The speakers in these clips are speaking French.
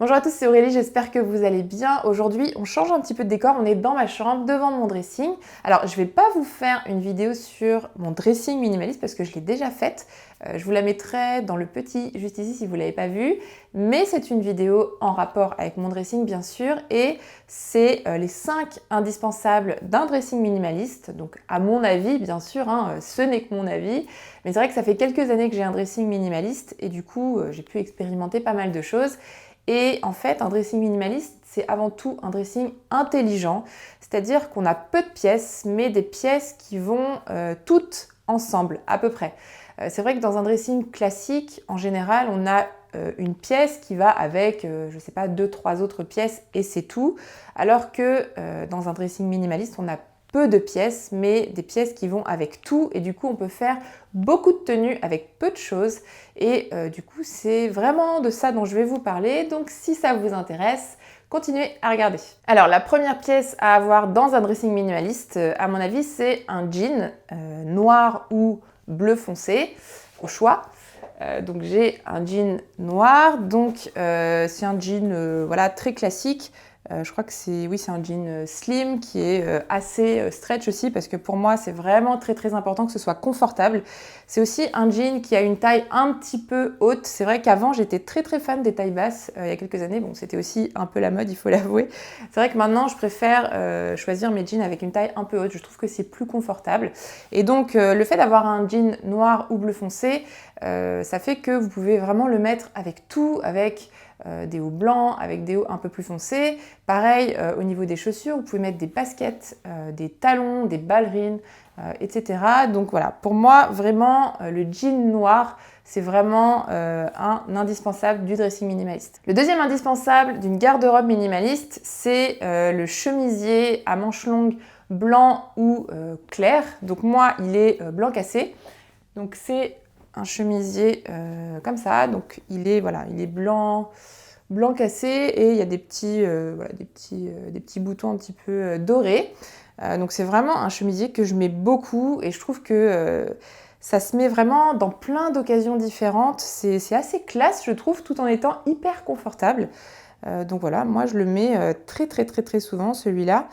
Bonjour à tous, c'est Aurélie, j'espère que vous allez bien. Aujourd'hui, on change un petit peu de décor, on est dans ma chambre devant mon dressing. Alors, je vais pas vous faire une vidéo sur mon dressing minimaliste parce que je l'ai déjà faite. Je vous la mettrai dans le petit juste ici si vous l'avez pas vue. Mais c'est une vidéo en rapport avec mon dressing bien sûr et c'est les 5 indispensables d'un dressing minimaliste. Donc à mon avis bien sûr, ce n'est que mon avis. Mais c'est vrai que ça fait quelques années que j'ai un dressing minimaliste et du coup j'ai pu expérimenter pas mal de choses. Et en fait, un dressing minimaliste, c'est avant tout un dressing intelligent, c'est-à-dire qu'on a peu de pièces, mais des pièces qui vont toutes ensemble, à peu près. C'est vrai que dans un dressing classique, en général, on a une pièce qui va avec, je sais pas, 2-3 autres pièces et c'est tout, alors que dans un dressing minimaliste, on a peu de pièces, mais des pièces qui vont avec tout et du coup on peut faire beaucoup de tenues avec peu de choses et du coup c'est vraiment de ça dont je vais vous parler, donc si ça vous intéresse, continuez à regarder. Alors la première pièce à avoir dans un dressing minimaliste, à mon avis, c'est un jean noir ou bleu foncé, au choix. Donc j'ai un jean noir, donc c'est un jean voilà, très classique. Je crois que c'est un jean slim qui est assez stretch aussi parce que pour moi c'est vraiment très important que ce soit confortable. C'est aussi un jean qui a une taille un petit peu haute. C'est vrai qu'avant j'étais très fan des tailles basses il y a quelques années. Bon, c'était aussi un peu la mode, il faut l'avouer. C'est vrai que maintenant je préfère choisir mes jeans avec une taille un peu haute. Je trouve que c'est plus confortable. Et donc le fait d'avoir un jean noir ou bleu foncé, ça fait que vous pouvez vraiment le mettre avec tout, avec des hauts blancs, avec des hauts un peu plus foncés. Pareil, au niveau des chaussures, vous pouvez mettre des baskets, des talons, des ballerines, etc. Donc voilà, pour moi, vraiment, le jean noir, c'est vraiment un indispensable du dressing minimaliste. Le deuxième indispensable d'une garde-robe minimaliste, c'est le chemisier à manches longues blanc ou clair. Donc moi, il est blanc cassé. Donc c'est un chemisier comme ça, donc il est blanc cassé et il y a des petits boutons un petit peu dorés. Donc c'est vraiment un chemisier que je mets beaucoup et je trouve que ça se met vraiment dans plein d'occasions différentes. C'est assez classe, je trouve, tout en étant hyper confortable. Donc voilà, moi je le mets très souvent celui-là.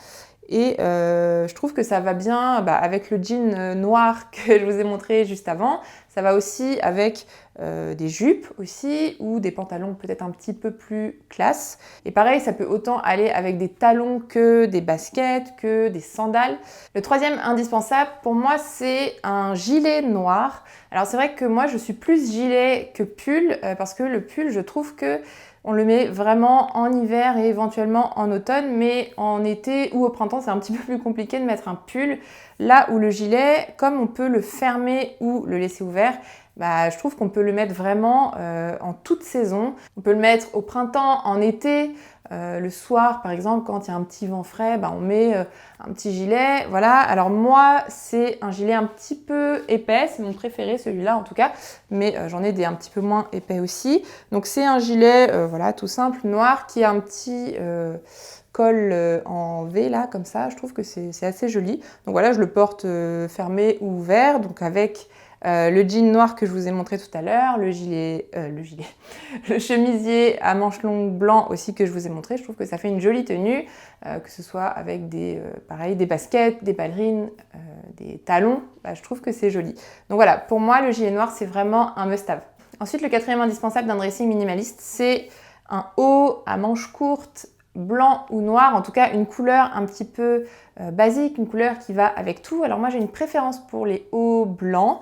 Et je trouve que ça va bien avec le jean noir que je vous ai montré juste avant. Ça va aussi avec des jupes aussi ou des pantalons peut-être un petit peu plus classe. Et pareil, ça peut autant aller avec des talons que des baskets, que des sandales. Le troisième indispensable pour moi, c'est un gilet noir. Alors c'est vrai que moi, je suis plus gilet que pull parce que le pull, je trouve que on le met vraiment en hiver et éventuellement en automne, mais en été ou au printemps, c'est un petit peu plus compliqué de mettre un pull. Là où le gilet, comme on peut le fermer ou le laisser ouvert, je trouve qu'on peut le mettre vraiment en toute saison. On peut le mettre au printemps, en été, le soir par exemple, quand il y a un petit vent frais, on met un petit gilet. Voilà, alors moi c'est un gilet un petit peu épais, c'est mon préféré celui-là en tout cas, mais j'en ai des un petit peu moins épais aussi. Donc c'est un gilet voilà, tout simple, noir, qui a un petit col en V là, comme ça. Je trouve que c'est assez joli. Donc voilà, je le porte fermé ou ouvert, donc avec le jean noir que je vous ai montré tout à l'heure, le chemisier à manches longues blanc aussi que je vous ai montré. Je trouve que ça fait une jolie tenue, que ce soit avec des baskets, des ballerines, des talons. Je trouve que c'est joli. Donc voilà, pour moi, le gilet noir, c'est vraiment un must-have. Ensuite, le quatrième indispensable d'un dressing minimaliste, c'est un haut à manches courtes, blanc ou noir, en tout cas une couleur un petit peu basique, une couleur qui va avec tout. Alors moi j'ai une préférence pour les hauts blancs,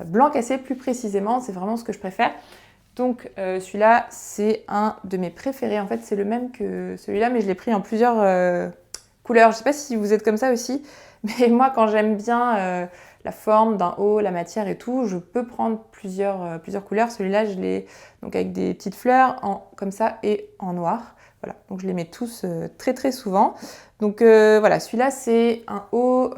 blanc cassé plus précisément, c'est vraiment ce que je préfère. Donc celui-là c'est un de mes préférés, en fait c'est le même que celui-là mais je l'ai pris en plusieurs couleurs. Je sais pas si vous êtes comme ça aussi, mais moi quand j'aime bien la forme d'un haut, la matière et tout, je peux prendre plusieurs couleurs. Celui-là je l'ai donc avec des petites fleurs comme ça et en noir. Voilà, donc je les mets tous très souvent. Donc voilà, celui-là c'est un haut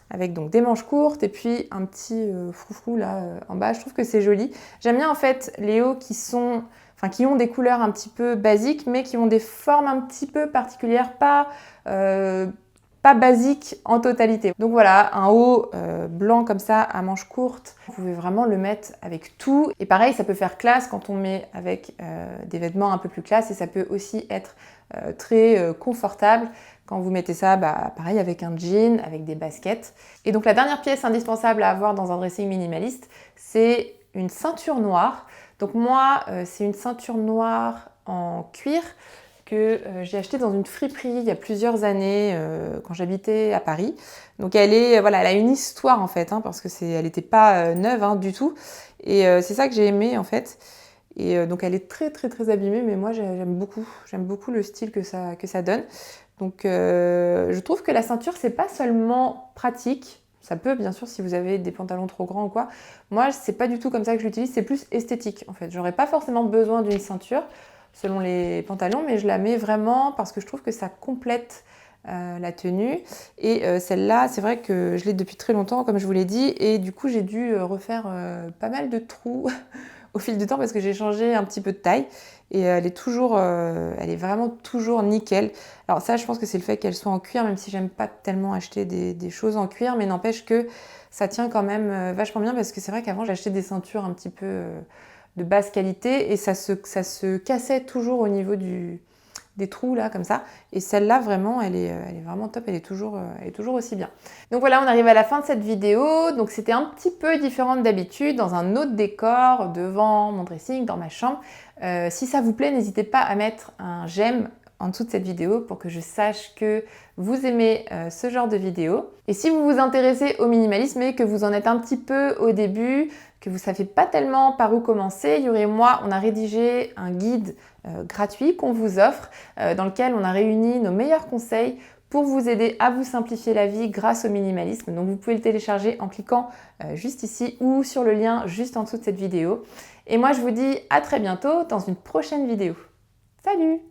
avec donc des manches courtes et puis un petit froufrou là en bas. Je trouve que c'est joli. J'aime bien en fait les hauts qui ont des couleurs un petit peu basiques mais qui ont des formes un petit peu particulières, pas pas basique en totalité. Donc voilà, un haut blanc comme ça à manches courtes, vous pouvez vraiment le mettre avec tout. Et pareil, ça peut faire classe quand on met avec des vêtements un peu plus classe et ça peut aussi être très confortable quand vous mettez ça, pareil avec un jean, avec des baskets. Et donc la dernière pièce indispensable à avoir dans un dressing minimaliste, c'est une ceinture noire. Donc moi, c'est une ceinture noire en cuir que j'ai acheté dans une friperie il y a plusieurs années quand j'habitais à Paris. Donc elle a une histoire en fait, parce que elle n'était pas neuve du tout. Et c'est ça que j'ai aimé en fait. Et donc elle est très très très abîmée, mais moi j'aime beaucoup le style que ça donne. Donc je trouve que la ceinture c'est pas seulement pratique. Ça peut, bien sûr, si vous avez des pantalons trop grands ou quoi. Moi, c'est pas du tout comme ça que je l'utilise, c'est plus esthétique, en fait. J'aurais pas forcément besoin d'une ceinture, selon les pantalons, mais je la mets vraiment parce que je trouve que ça complète la tenue. Et celle-là, c'est vrai que je l'ai depuis très longtemps, comme je vous l'ai dit, et du coup, j'ai dû refaire pas mal de trous au fil du temps parce que j'ai changé un petit peu de taille. Et elle est vraiment toujours nickel. Alors ça, je pense que c'est le fait qu'elle soit en cuir, même si j'aime pas tellement acheter des choses en cuir, mais n'empêche que ça tient quand même vachement bien parce que c'est vrai qu'avant, j'achetais des ceintures un petit peu de basse qualité et ça se cassait toujours au niveau des trous là comme ça, et celle-là vraiment elle est vraiment top, elle est toujours aussi bien. Donc voilà, on arrive à la fin de cette vidéo. Donc c'était un petit peu différent d'habitude, dans un autre décor, devant mon dressing, dans ma chambre. Si ça vous plaît, n'hésitez pas à mettre un j'aime en dessous de cette vidéo pour que je sache que vous aimez ce genre de vidéo. Et si vous vous intéressez au minimalisme et que vous en êtes un petit peu au début, que vous ne savez pas tellement par où commencer, Yuri et moi, on a rédigé un guide gratuit qu'on vous offre, dans lequel on a réuni nos meilleurs conseils pour vous aider à vous simplifier la vie grâce au minimalisme. Donc vous pouvez le télécharger en cliquant juste ici ou sur le lien juste en dessous de cette vidéo. Et moi je vous dis à très bientôt dans une prochaine vidéo. Salut!